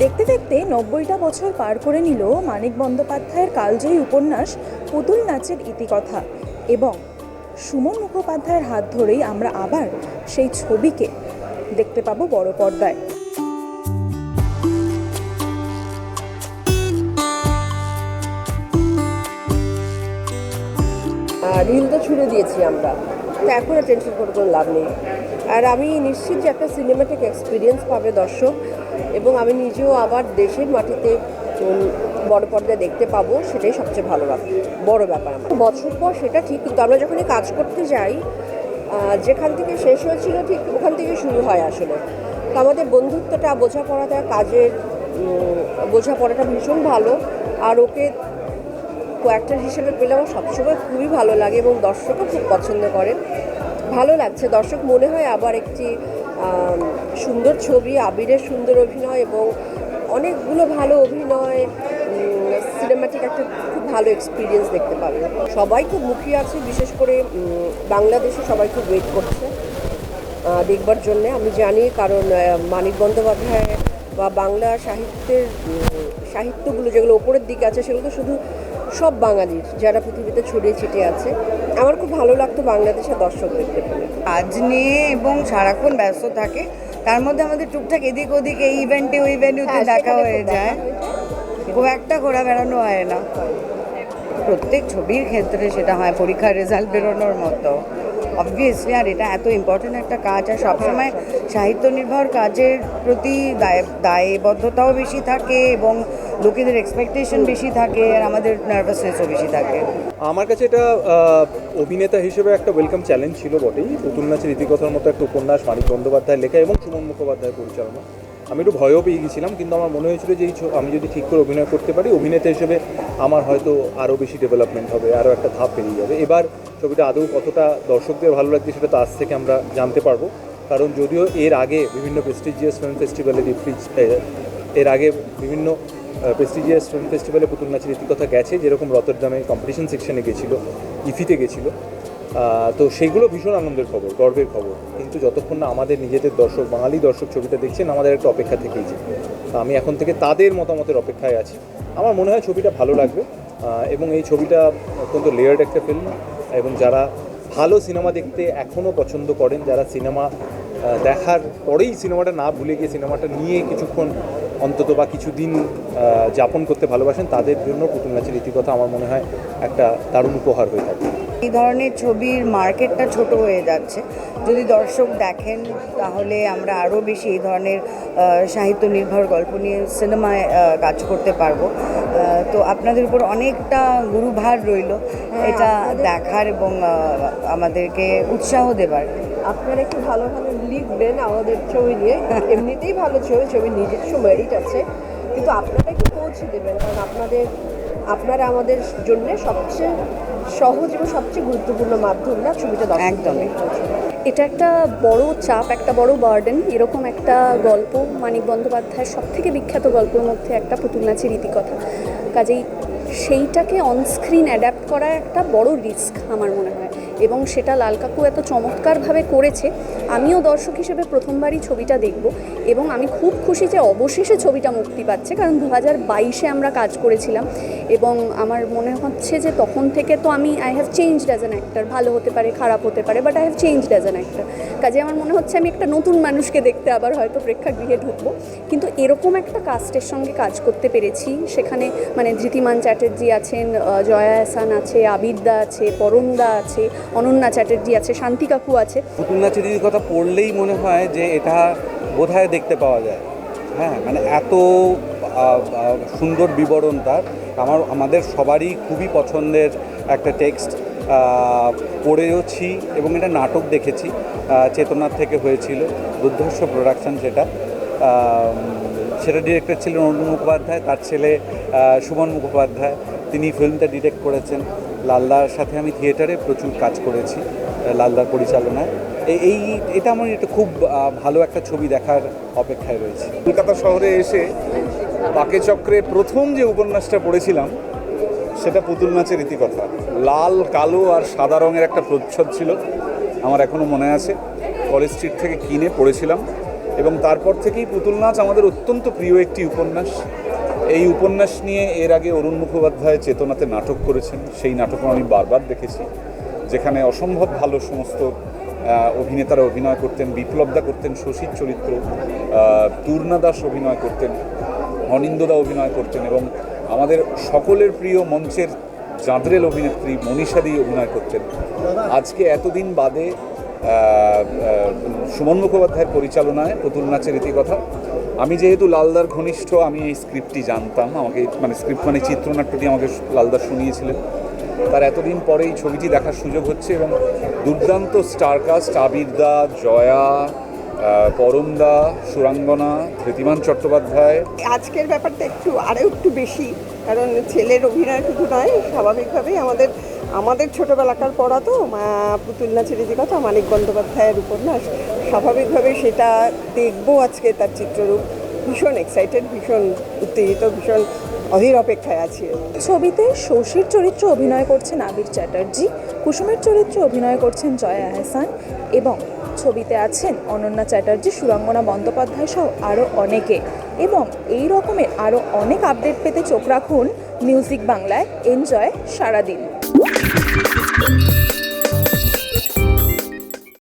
দেখতে দেখতে ৯০টা বছর পার করে নিল মানিক বন্দ্যোপাধ্যায়ের কালজয়ী উপন্যাস পুতুল নাচের ইতিকথা। এবং সুমন মুখোপাধ্যায়ের হাত ধরেই আমরা আবার সেই ছবিকে দেখতে পাবো বড় পর্দায়। রিল তো ছুড়ে দিয়েছি আমরা, তো এখন আর টেনশন করে কোনো লাভ নেই। আর আমি নিশ্চিত যে একটা সিনেমাটিক এক্সপিরিয়েন্স পাবে দর্শক, এবং আমি নিজেও আবার দেশের মাটিতে বড় পর্দায় দেখতে পাবো, সেটাই সবচেয়ে ভালো বড় ব্যাপার। আমার বছর পর সেটা ঠিক, কিন্তু আমরা যখনই কাজ করতে যাই যেখান থেকে শেষ হয়েছিল ঠিক ওখান থেকে শুরু হয় আসলে। তো আমাদের বন্ধুত্বটা, বোঝাপড়াটা, কাজের বোঝাপড়াটা ভীষণ ভালো। আর ওকে অ্যাক্টর হিসেবে পেলে আমার সবসময় খুবই ভালো লাগে এবং দর্শকও খুব পছন্দ করেন। ভালো লাগছে, দর্শক মনে হয় আবার একটি সুন্দর ছবি, আবিরের সুন্দর অভিনয় এবং অনেকগুলো ভালো অভিনয়, সিনেমাটিক একটা খুব ভালো এক্সপিরিয়েন্স দেখতে পাবে। সবাই খুব মুখিয়ে আছে, বিশেষ করে বাংলাদেশে সবাই খুব ওয়েট করছে দেখবার জন্যে। আমি জানি, কারণ মানিক বন্দ্যোপাধ্যায় বা বাংলা সাহিত্যগুলো যেগুলো ওপরের দিকে আছে সেগুলো তো শুধু সব বাঙালির, যারা পৃথিবীতে ছড়িয়ে ছিটিয়ে আছে। আমার খুব ভালো লাগতো বাংলাদেশের দর্শক দেখতে পেলে। কাজ নিয়ে এবং সারাক্ষণ ব্যস্ত থাকে, তার মধ্যে আমাদের টুকটাক এদিক ওদিক এই ইভেন্টে ওই ভেন্যুতে দেখা হয়ে যায়, খুব একটা ঘোরা বেড়ানো হয় না। প্রত্যেক ছবির ক্ষেত্রে সেটা হয় পরীক্ষার রেজাল্ট বেরোনোর মতো অবভিয়াসলি। আর এটা এত ইম্পর্টেন্ট একটা কাজ, আর সবসময় সাহিত্য নির্ভর কাজের প্রতি দায়বদ্ধতাও বেশি থাকে এবং লোকেদের এক্সপেকটেশন বেশি থাকে, আর আমাদের নার্ভাসনেসও বেশি থাকে। আমার কাছে এটা অভিনেতা হিসেবে একটা ওয়েলকাম চ্যালেঞ্জ ছিল বটেই। পুতুল নাচের ইতিকথার মতো একটা উপন্যাস মানিক বন্দ্যোপাধ্যায়ের লেখা এবং সুমন মুখোপাধ্যায়ের পরিচালনা। আমি একটু ভয়ও পেয়ে গেছিলাম, কিন্তু আমার মনে হয়েছিল যে আমি যদি ঠিক করে অভিনয় করতে পারি, অভিনেতা হিসেবে আমার হয়তো আরও বেশি ডেভেলপমেন্ট হবে, আরও একটা ধাপ পেরিয়ে যাবে। এবার ছবিটা আদৌ কতটা দর্শকদের ভালো লাগছে সেটা তো আজ থেকে আমরা জানতে পারবো। কারণ যদিও এর আগে বিভিন্ন প্রেস্টিজিয়াস ফিল্ম ফেস্টিভ্যালে প্রেস্টিজিয়াস ফিল্ম ফেস্টিভ্যালে পুতুল নাচের ইতিকথা গেছে, যেরকম রতরদামে কম্পিটিশন সেকশনে গেছিলো, ইফিতে গেছিলো, তো সেইগুলো ভীষণ আনন্দের খবর, গর্বের খবর। কিন্তু যতক্ষণ না আমাদের নিজেদের দর্শক, বাঙালি দর্শক ছবিটা দেখছেন, আমাদের একটা অপেক্ষা থেকেই যায়। আমি এখন থেকে তাদের মতামতের অপেক্ষায় আছি। আমার মনে হয় ছবিটা ভালো লাগবে, এবং এই ছবিটা অত্যন্ত লেয়ার্ড একটা ফিল্ম, এবং যারা ভালো সিনেমা দেখতে এখনও পছন্দ করেন, যারা সিনেমা দেখার পরেই সিনেমাটা না ভুলে গিয়ে সিনেমাটা নিয়ে কিছুক্ষণ অন্তত বা কিছুদিন যাপন করতে ভালোবাসেন, তাদের জন্য পুতুল নাচের ইতিকথা আমার মনে হয় একটা দারুণ উপহার হয়ে থাকে। এই ধরনের ছবির মার্কেটটা ছোট হয়ে যাচ্ছে, যদি দর্শক দেখেন তাহলে আমরা আরও বেশি এই ধরনের সাহিত্য নির্ভর গল্প নিয়ে সিনেমায় কাজ করতে পারবো। তো আপনাদের উপর অনেকটা গুরুভার রইল এটা দেখার এবং আমাদেরকে উৎসাহ দেবার। আপনারা একটু ভালো ভালো লিখবেন আমাদের ছবি নিয়ে, এমনিতেই ভালো ছবির নিজস্ব মেরিট আছে, কিন্তু আপনারা একটু পৌঁছে দেবেন, কারণ আপনারা আমাদের জন্য সবচেয়ে সহজ এবং সবচেয়ে গুরুত্বপূর্ণ মাধ্যম না ছবিটা একদমই। এটা একটা বড় চাপ, একটা বড় বার্ডেন। এরকম একটা গল্প, মানিক বন্দ্যোপাধ্যায়ের সবথেকে বিখ্যাত গল্পের মধ্যে একটা পুতুল নাচের ইতিকথা, কাজেই সেইটাকে অনস্ক্রিন অ্যাডাপ্ট করা একটা বড় রিস্ক আমার মনে হয়, এবং সেটা লাল কাকু এত চমৎকারভাবে করেছে। আমিও দর্শক হিসেবে প্রথমবারই ছবিটা দেখব, এবং আমি খুব খুশি যে অবশেষে ছবিটা মুক্তি পাচ্ছে, কারণ 2022-এ আমরা কাজ করেছিলাম, এবং আমার মনে হচ্ছে যে তখন থেকে তো I have changed as an actor. ভালো হতে পারে, খারাপ হতে পারে, but I have changed as an actor. কাজে আমার মনে হচ্ছে আমি একটা নতুন মানুষকে দেখতে আবার হয়তো প্রেক্ষাগৃহে ঢুকবো। কিন্তু এরকম একটা কাস্টের সঙ্গে কাজ করতে পেরেছি, সেখানে মানে ধৃতিমান চ্যাটার্জি আছেন, জয়া আহসান আছে, আবিরদা আছে, পরমদা আছে, অনন্যা চ্যাটার্জি আছে, শান্তি কাকু আছে। পুতুল নাচের কথা পড়লেই মনে হয় যে এটা বোধহয় দেখতে পাওয়া যায়। হ্যাঁ, মানে এত সুন্দর বিবরণ তার। আমাদের সবারই খুবই পছন্দের একটা টেক্সট, পড়েওছি এবং এটা নাটক দেখেছি, চেতনার থেকে হয়েছিল, দুর্ধর্ষ প্রোডাকশন সেটা ডিরেক্টর ছিলেন অরুণ মুখোপাধ্যায়, তার ছেলে সুমন মুখোপাধ্যায়, তিনি ফিল্মটা ডিরেক্ট করেছেন। লালদার সাথে আমি থিয়েটারে প্রচুর কাজ করেছি, লালদার পরিচালনায়। এটা আমার একটা খুব ভালো একটা ছবি দেখার অপেক্ষায় রয়েছে। কলকাতা শহরে এসে বাকে চক্রে প্রথম যে উপন্যাসটা পড়েছিলাম সেটা পুতুল নাচের ইতিকথা। লাল, কালো আর সাদা রঙের একটা প্রচ্ছদ ছিল, আমার এখনও মনে আছে। কলেজ স্ট্রিট থেকে কিনে পড়েছিলাম, এবং তারপর থেকেই পুতুল নাচ আমাদের অত্যন্ত প্রিয় একটি উপন্যাস। এই উপন্যাস নিয়ে এর আগে অরুণ মুখোপাধ্যায় চেতনাতে নাটক করেছেন, সেই নাটকও আমি বারবার দেখেছি, যেখানে অসম্ভব ভালো সমস্ত অভিনেতারা অভিনয় করতেন। বিপ্লবদা করতেন শশীর চরিত্র, পূর্ণা দাস অভিনয় করতেন, অনিন্দদা অভিনয় করতেন এবং আমাদের সকলের প্রিয় মঞ্চের চাঁদরেল অভিনেত্রী মনীষাদি অভিনয় করতেন। আজকে এতদিন বাদে সুমন মুখোপাধ্যায়ের পরিচালনায় পুতুল নাচের রীতিকথা। আমি যেহেতু লালদার ঘনিষ্ঠ, আমি এই স্ক্রিপ্টটি জানতাম, আমাকে মানে স্ক্রিপ্ট মানে চিত্রনাট্যটি আমাকে লালদা শুনিয়েছিলেন। তার এতদিন পরে এই ছবিটি দেখার সুযোগ হচ্ছে এবং দুর্দান্ত স্টারকাস্ট, আবিরদা, জয়া, পরমদা, সুরাঙ্গনা, ধৃতিমান চট্টোপাধ্যায়। আজকের ব্যাপারটা আরও একটু বেশি, কারণ ছেলের অভিনয় শুধু নয়, স্বাভাবিকভাবেই আমাদের ছোটোবেলাকার পড়া তো পুতুল নাচের রীতিকথা, মানিক বন্দ্যোপাধ্যায়ের উপন্যাস, স্বাভাবিকভাবেই সেটা দেখবো আজকে তার চিত্ররূপ। ভীষণ এক্সাইটেড, ভীষণ উত্তেজিত, ভীষণ অধীর অপেক্ষায় আছি। ছবিতে শশীর চরিত্রে অভিনয় করছেন আবির চ্যাটার্জি, কুসুমের চরিত্রে অভিনয় করছেন জয়া আহসান এবং ছবিতে আছেন অনন্যা চ্যাটার্জি, সুরাঙ্গনা বন্দ্যোপাধ্যায় সহ আরও অনেকে। এবং এই রকমের আরও অনেক আপডেট পেতে চোখ রাখুন মিউজিক বাংলায়। এনজয় সারাদিন।